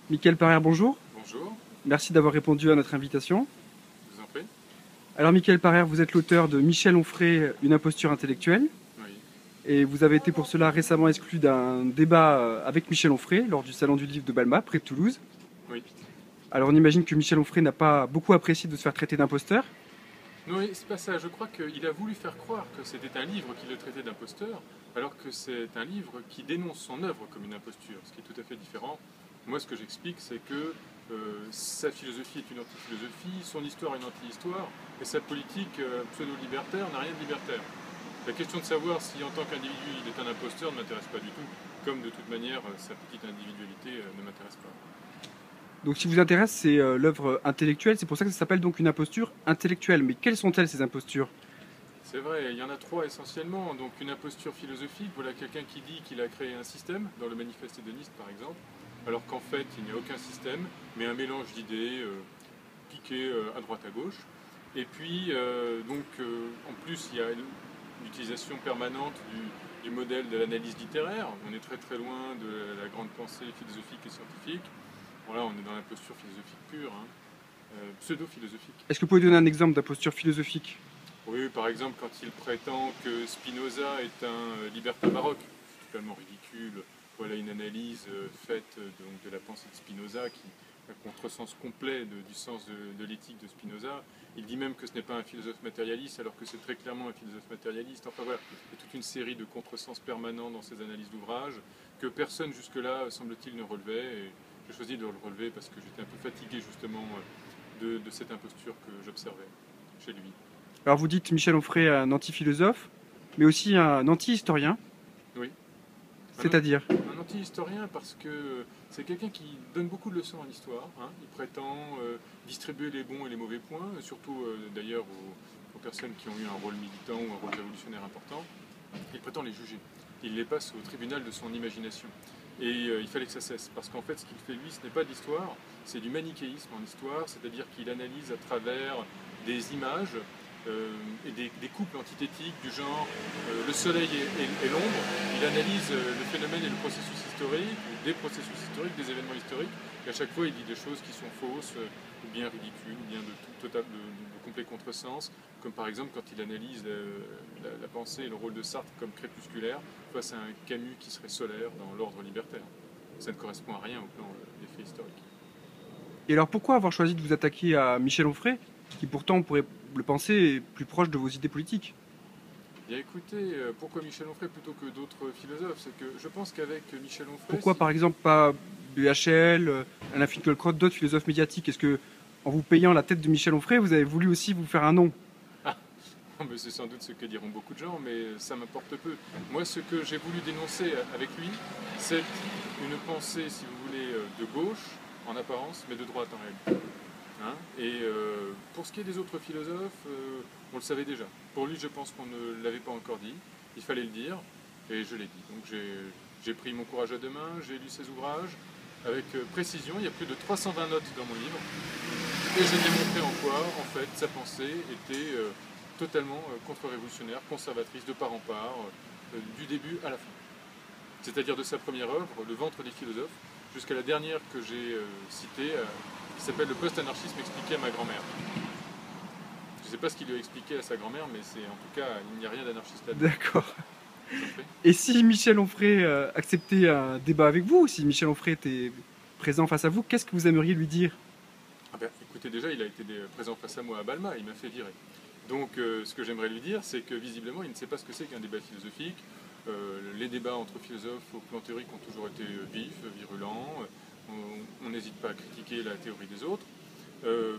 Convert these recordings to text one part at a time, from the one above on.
Mickaël Parère, bonjour. Bonjour, Merci d'avoir répondu à notre invitation. je vous en prie. Alors Mickaël Parère, vous êtes l'auteur de Michel Onfray, Une imposture intellectuelle. Oui, Et vous avez été pour cela récemment exclu d'un débat avec Michel Onfray lors du Salon du Livre de Balma, près de Toulouse. oui. Alors on imagine que Michel Onfray n'a pas beaucoup apprécié de se faire traiter d'imposteur. Non, oui, c'est pas ça. Je crois qu'il a voulu faire croire que c'était un livre qui le traitait d'imposteur, alors que c'est un livre qui dénonce son œuvre comme une imposture, ce qui est tout à fait différent. Moi, ce que j'explique, c'est que sa philosophie est une anti-philosophie, son histoire est une anti-histoire, et sa politique pseudo-libertaire n'a rien de libertaire. La question de savoir si en tant qu'individu il est un imposteur ne m'intéresse pas du tout, comme de toute manière sa petite individualité ne m'intéresse pas. Donc ce qui vous intéresse, c'est l'œuvre intellectuelle. C'est pour ça que ça s'appelle donc une imposture intellectuelle. Mais quelles sont-elles ces impostures? C'est vrai, il y en a trois essentiellement. Donc une imposture philosophique, voilà quelqu'un qui dit qu'il a créé un système, dans le Manifeste hédoniste par exemple, alors qu'en fait il n'y a aucun système, mais un mélange d'idées piquées à droite à gauche. Et puis en plus il y a l'utilisation permanente du modèle de l'analyse littéraire. On est très très loin de la grande pensée philosophique et scientifique. Bon là on est dans l'imposture philosophique pure, hein, pseudo-philosophique. Est-ce que vous pouvez donner un exemple d'imposture philosophique? Oui, par exemple, quand il prétend que Spinoza est un libertin baroque, c'est totalement ridicule. Voilà une analyse faite donc, de la pensée de Spinoza qui a un contresens complet du sens de l'éthique de Spinoza. Il dit même que ce n'est pas un philosophe matérialiste alors que c'est très clairement un philosophe matérialiste. Enfin voilà, il y a toute une série de contresens permanents dans ses analyses d'ouvrages que personne jusque-là, semble-t-il, ne relevait. Et j'ai choisi de le relever parce que j'étais un peu fatigué justement de cette imposture que j'observais chez lui. Alors vous dites Michel Onfray un anti-philosophe, mais aussi un anti-historien. Oui. C'est-à-dire? Un anti-historien parce que c'est quelqu'un qui donne beaucoup de leçons en histoire. Hein. Il prétend distribuer les bons et les mauvais points, surtout d'ailleurs aux personnes qui ont eu un rôle militant ou un rôle révolutionnaire important. Il prétend les juger. Il les passe au tribunal de son imagination. Et il fallait que ça cesse, parce qu'en fait ce qu'il fait lui, ce n'est pas de l'histoire, c'est du manichéisme en histoire, c'est-à-dire qu'il analyse à travers des images et des couples antithétiques du genre le soleil et l'ombre. Il analyse le phénomène et le processus historique, des processus historiques, des événements historiques, et à chaque fois il dit des choses qui sont fausses, ou bien ridicules, ou bien de complet contresens, comme par exemple quand il analyse la pensée et le rôle de Sartre comme crépusculaire face à un Camus qui serait solaire dans l'ordre libertaire. Ça ne correspond à rien au plan des faits historiques. Et alors pourquoi avoir choisi de vous attaquer à Michel Onfray, qui pourtant, on pourrait le penser, est plus proche de vos idées politiques? Bien écoutez, pourquoi Michel Onfray plutôt que d'autres philosophes? C'est que je pense qu'avec Michel Onfray, Pourquoi par exemple pas BHL, Alain Finkielkraut, d'autres philosophes médiatiques? Est-ce que en vous payant la tête de Michel Onfray, vous avez voulu aussi vous faire un nom? ah, c'est sans doute ce que diront beaucoup de gens, mais ça m'importe peu. Moi, ce que j'ai voulu dénoncer avec lui, c'est une pensée, si vous voulez, de gauche en apparence, mais de droite en réalité. Hein, et pour ce qui est des autres philosophes, on le savait déjà. Pour lui, je pense qu'on ne l'avait pas encore dit. Il fallait le dire, et je l'ai dit. Donc j'ai pris mon courage à deux mains, j'ai lu ses ouvrages avec précision. Il y a plus de 320 notes dans mon livre. Et j'ai démontré en quoi, en fait, sa pensée était totalement contre-révolutionnaire, conservatrice, de part en part, du début à la fin. C'est-à-dire de sa première œuvre, Le ventre des philosophes, jusqu'à la dernière que j'ai citée, qui s'appelle Le post-anarchisme expliqué à ma grand-mère. Je ne sais pas ce qu'il lui a expliqué à sa grand-mère, mais c'est en tout cas, il n'y a rien d'anarchiste là-dedans. D'accord. Et si Michel Onfray acceptait un débat avec vous, si Michel Onfray était présent face à vous, qu'est-ce que vous aimeriez lui dire? Ah ben, écoutez, déjà, il a été présent face à moi à Balma, il m'a fait virer. Donc, ce que j'aimerais lui dire, c'est que visiblement, il ne sait pas ce que c'est qu'un débat philosophique. Les débats entre philosophes au plan théorique ont toujours été vifs, virulents. On n'hésite pas à critiquer la théorie des autres.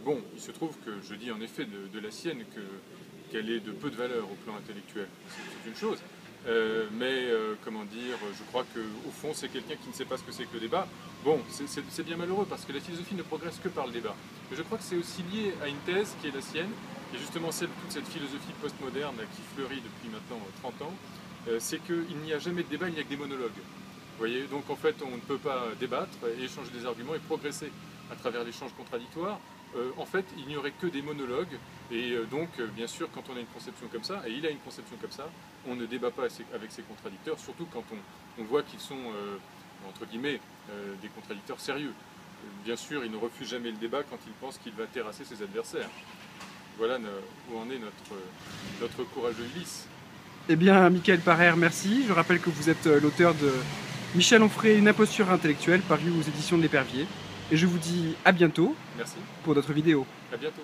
Bon, il se trouve que je dis en effet de la sienne qu'elle est de peu de valeur au plan intellectuel. C'est une chose. Comment dire, je crois qu'au fond, c'est quelqu'un qui ne sait pas ce que c'est que le débat. Bon, c'est bien malheureux parce que la philosophie ne progresse que par le débat. Mais je crois que c'est aussi lié à une thèse qui est la sienne, et justement celle de toute cette philosophie postmoderne qui fleurit depuis maintenant 30 ans, c'est qu'il n'y a jamais de débat, il n'y a que des monologues. Vous voyez, donc en fait, on ne peut pas débattre et échanger des arguments et progresser à travers l'échange contradictoire. En fait, il n'y aurait que des monologues, et bien sûr, quand on a une conception comme ça, et il a une conception comme ça, on ne débat pas avec ses contradicteurs, surtout quand on voit qu'ils sont, entre guillemets, des contradicteurs sérieux. Bien sûr, il ne refuse jamais le débat quand il pense qu'il va terrasser ses adversaires. Voilà où en est notre courageux Ulysse. Eh bien, Michael Parer, merci. Je rappelle que vous êtes l'auteur de Michel Onfray, une imposture intellectuelle, paru aux éditions de l'Épervier. Et je vous dis à bientôt. Merci. Pour d'autres vidéos. À bientôt.